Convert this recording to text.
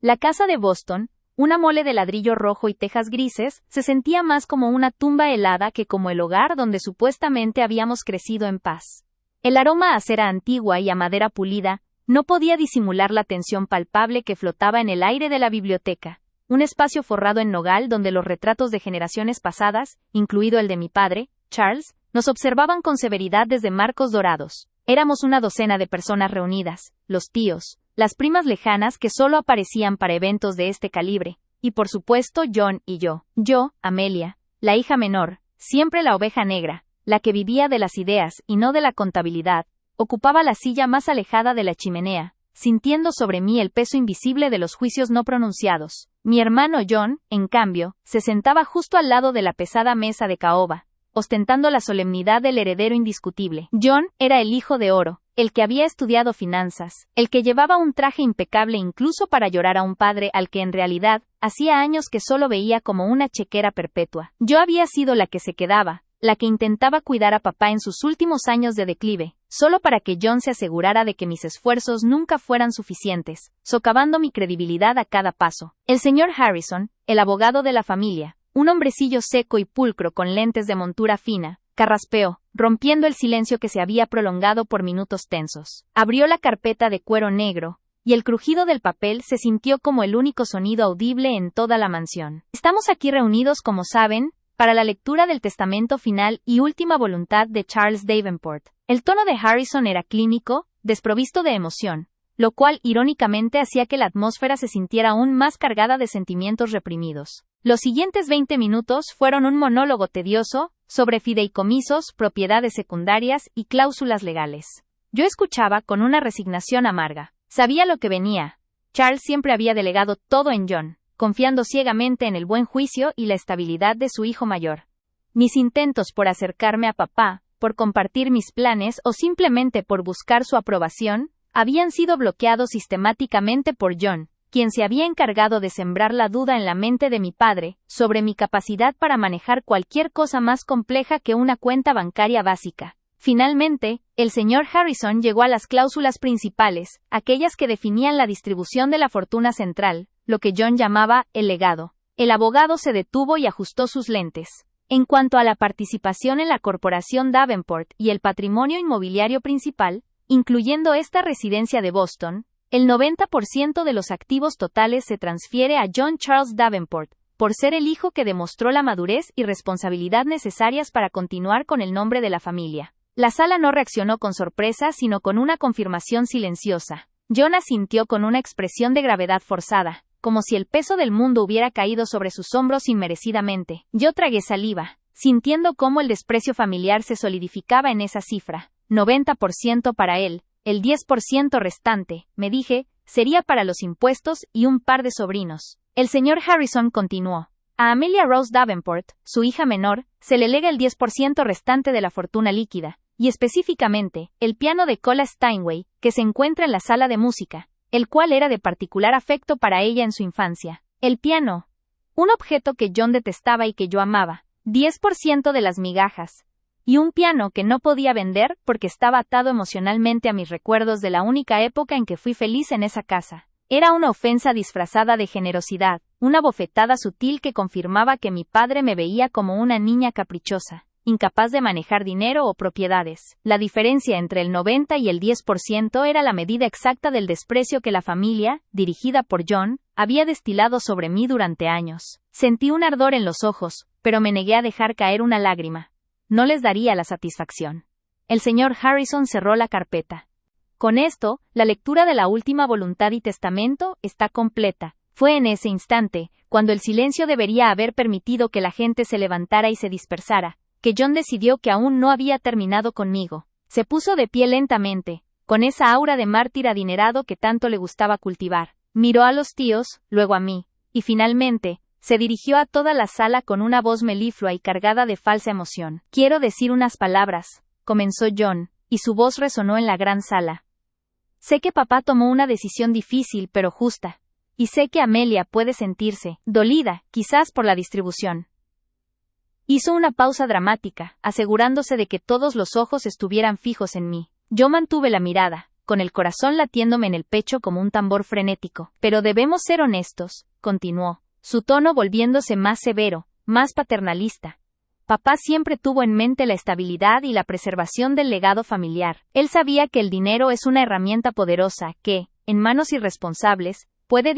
La casa de Boston, una mole de ladrillo rojo y tejas grises, se sentía más como una tumba helada que como el hogar donde supuestamente habíamos crecido en paz. El aroma a cera antigua y a madera pulida no podía disimular la tensión palpable que flotaba en el aire de la biblioteca, un espacio forrado en nogal donde los retratos de generaciones pasadas, incluido el de mi padre, Charles, nos observaban con severidad desde marcos dorados. Éramos una docena de personas reunidas, los tíos, las primas lejanas que solo aparecían para eventos de este calibre, y por supuesto John y yo. Yo, Amelia, la hija menor, siempre la oveja negra, la que vivía de las ideas y no de la contabilidad, ocupaba la silla más alejada de la chimenea, sintiendo sobre mí el peso invisible de los juicios no pronunciados. Mi hermano John, en cambio, se sentaba justo al lado de la pesada mesa de caoba, ostentando la solemnidad del heredero indiscutible. John era el hijo de oro, el que había estudiado finanzas, el que llevaba un traje impecable incluso para llorar a un padre al que en realidad hacía años que solo veía como una chequera perpetua. Yo había sido la que se quedaba, la que intentaba cuidar a papá en sus últimos años de declive, solo para que John se asegurara de que mis esfuerzos nunca fueran suficientes, socavando mi credibilidad a cada paso. El señor Harrison, el abogado de la familia, un hombrecillo seco y pulcro con lentes de montura fina, carraspeó, rompiendo el silencio que se había prolongado por minutos tensos. Abrió la carpeta de cuero negro, y el crujido del papel se sintió como el único sonido audible en toda la mansión. Estamos aquí reunidos, como saben, para la lectura del testamento final y última voluntad de Charles Davenport. El tono de Harrison era clínico, desprovisto de emoción, lo cual irónicamente hacía que la atmósfera se sintiera aún más cargada de sentimientos reprimidos. Los siguientes 20 minutos fueron un monólogo tedioso sobre fideicomisos, propiedades secundarias y cláusulas legales. Yo escuchaba con una resignación amarga. Sabía lo que venía. Charles siempre había delegado todo en John, confiando ciegamente en el buen juicio y la estabilidad de su hijo mayor. Mis intentos por acercarme a papá, por compartir mis planes o simplemente por buscar su aprobación, habían sido bloqueados sistemáticamente por John, quien se había encargado de sembrar la duda en la mente de mi padre sobre mi capacidad para manejar cualquier cosa más compleja que una cuenta bancaria básica. Finalmente, el señor Harrison llegó a las cláusulas principales, aquellas que definían la distribución de la fortuna central, lo que John llamaba el legado. El abogado se detuvo y ajustó sus lentes. En cuanto a la participación en la corporación Davenport y el patrimonio inmobiliario principal, incluyendo esta residencia de Boston, el 90% de los activos totales se transfiere a John Charles Davenport, por ser el hijo que demostró la madurez y responsabilidad necesarias para continuar con el nombre de la familia. La sala no reaccionó con sorpresa, sino con una confirmación silenciosa. John asintió con una expresión de gravedad forzada, como si el peso del mundo hubiera caído sobre sus hombros inmerecidamente. Yo tragué saliva, sintiendo cómo el desprecio familiar se solidificaba en esa cifra. 90% para él, el 10% restante, me dije, sería para los impuestos y un par de sobrinos. El señor Harrison continuó. A Amelia Rose Davenport, su hija menor, se le lega el 10% restante de la fortuna líquida, y específicamente, el piano de Cola Steinway, que se encuentra en la sala de música, el cual era de particular afecto para ella en su infancia. El piano, un objeto que John detestaba y que yo amaba, 10% de las migajas, y un piano que no podía vender porque estaba atado emocionalmente a mis recuerdos de la única época en que fui feliz en esa casa. Era una ofensa disfrazada de generosidad, una bofetada sutil que confirmaba que mi padre me veía como una niña caprichosa, incapaz de manejar dinero o propiedades. La diferencia entre el 90 y el 10% era la medida exacta del desprecio que la familia, dirigida por John, había destilado sobre mí durante años. Sentí un ardor en los ojos, pero me negué a dejar caer una lágrima. No les daría la satisfacción. El señor Harrison cerró la carpeta. Con esto, la lectura de la última voluntad y testamento está completa. Fue en ese instante, cuando el silencio debería haber permitido que la gente se levantara y se dispersara, que John decidió que aún no había terminado conmigo. Se puso de pie lentamente, con esa aura de mártir adinerado que tanto le gustaba cultivar. Miró a los tíos, luego a mí, y finalmente, se dirigió a toda la sala con una voz meliflua y cargada de falsa emoción. Quiero decir unas palabras, comenzó John, y su voz resonó en la gran sala. Sé que papá tomó una decisión difícil pero justa, y sé que Amelia puede sentirse dolida, quizás por la distribución. Hizo una pausa dramática, asegurándose de que todos los ojos estuvieran fijos en mí. Yo mantuve la mirada, con el corazón latiéndome en el pecho como un tambor frenético. Pero debemos ser honestos, continuó, su tono volviéndose más severo, más paternalista. Papá siempre tuvo en mente la estabilidad y la preservación del legado familiar. Él sabía que el dinero es una herramienta poderosa que, en manos irresponsables, puede